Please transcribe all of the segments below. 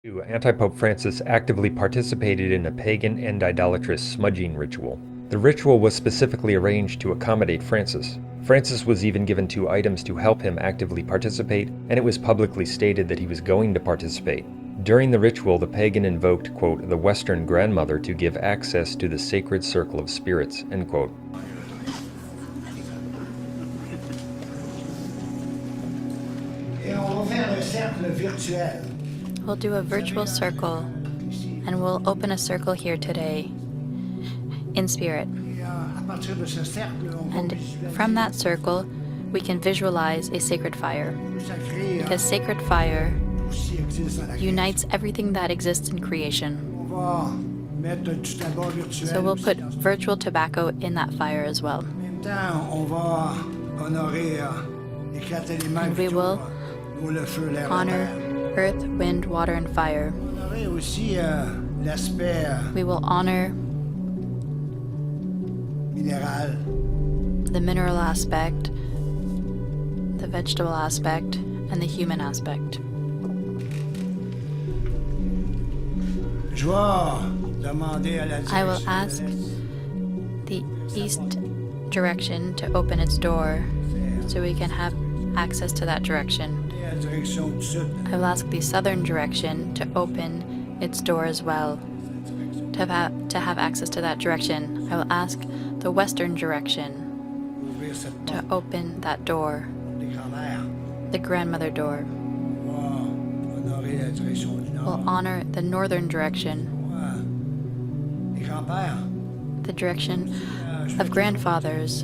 Anti-Pope Francis actively participated in a pagan and idolatrous smudging ritual. The ritual was specifically arranged to accommodate Francis. Francis was even given 2 items to help him actively participate, and it was publicly stated that he was going to participate. During the ritual, the pagan invoked, quote, the Western grandmother to give access to the sacred circle of spirits, end quote. We'll do a virtual circle, and we'll open a circle here today, in spirit. And from that circle, we can visualize a sacred fire, because sacred fire unites everything that exists in creation. So we'll put virtual tobacco in that fire as well. And we will honor earth, wind, water, and fire. We will honor the mineral aspect, the vegetable aspect, and the human aspect. I will ask the east direction to open its door so we can have access to that direction. I will ask the southern direction to open its door as well, to have access to that direction. I will ask the western direction to open that door, the grandmother door. We'll honor the northern direction, the direction of grandfathers.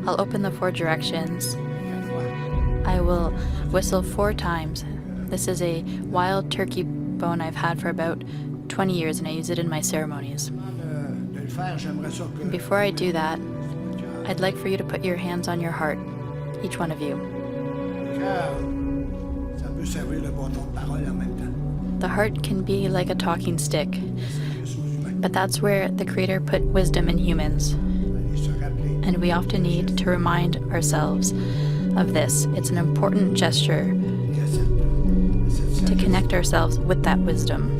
I'll open the 4 directions. I will whistle 4 times. This is a wild turkey bone I've had for about 20 years, and I use it in my ceremonies. Before I do that, I'd like for you to put your hands on your heart, each one of you. The heart can be like a talking stick, but that's where the Creator put wisdom in humans. And we often need to remind ourselves of this. It's an important gesture to connect ourselves with that wisdom.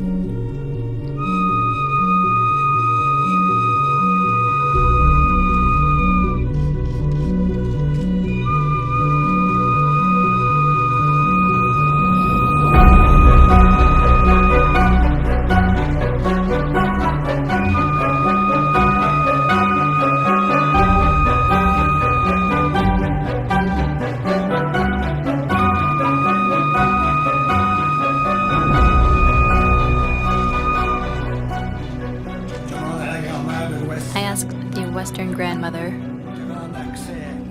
Western grandmother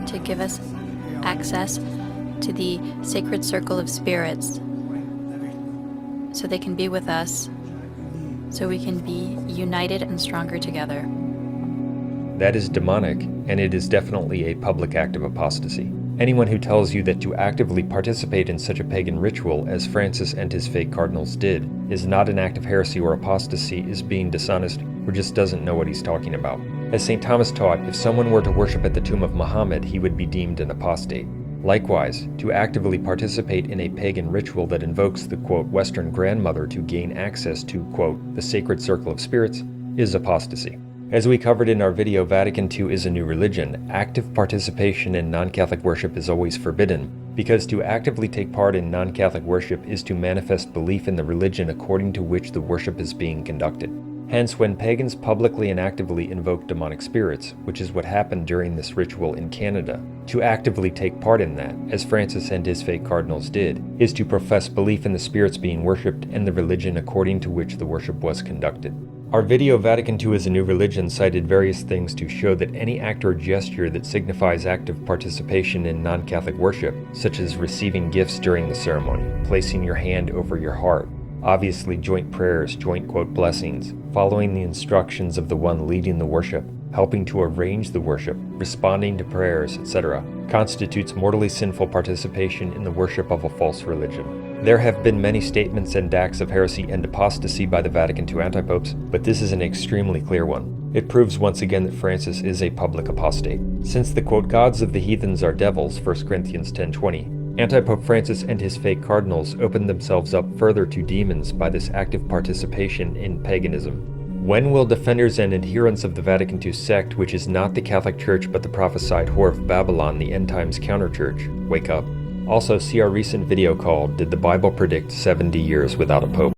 to give us access to the sacred circle of spirits so they can be with us, so we can be united and stronger together. That is demonic, and it is definitely a public act of apostasy. Anyone who tells you that to actively participate in such a pagan ritual as Francis and his fake cardinals did is not an act of heresy or apostasy is being dishonest or just doesn't know what he's talking about. As St. Thomas taught, if someone were to worship at the tomb of Muhammad, he would be deemed an apostate. Likewise, to actively participate in a pagan ritual that invokes the, quote, Western grandmother to gain access to, quote, the sacred circle of spirits is apostasy. As we covered in our video, Vatican II is a new religion. Active participation in non-Catholic worship is always forbidden, because to actively take part in non-Catholic worship is to manifest belief in the religion according to which the worship is being conducted. Hence, when pagans publicly and actively invoke demonic spirits, which is what happened during this ritual in Canada, to actively take part in that, as Francis and his fake cardinals did, is to profess belief in the spirits being worshipped and the religion according to which the worship was conducted. Our video, Vatican II is a new religion, cited various things to show that any act or gesture that signifies active participation in non-Catholic worship, such as receiving gifts during the ceremony, placing your hand over your heart, obviously joint prayers, joint quote blessings, following the instructions of the one leading the worship, helping to arrange the worship, responding to prayers, etc., constitutes mortally sinful participation in the worship of a false religion. There have been many statements and acts of heresy and apostasy by the Vatican II antipopes, but this is an extremely clear one. It proves once again that Francis is a public apostate. Since the quote, gods of the heathens are devils, 1 Corinthians 10:20, Anti-Pope Francis and his fake cardinals opened themselves up further to demons by this active participation in paganism. When will defenders and adherents of the Vatican II sect, which is not the Catholic Church but the prophesied whore of Babylon, the end times counterchurch, wake up? Also, see our recent video called, Did the Bible Predict 70 Years Without a Pope?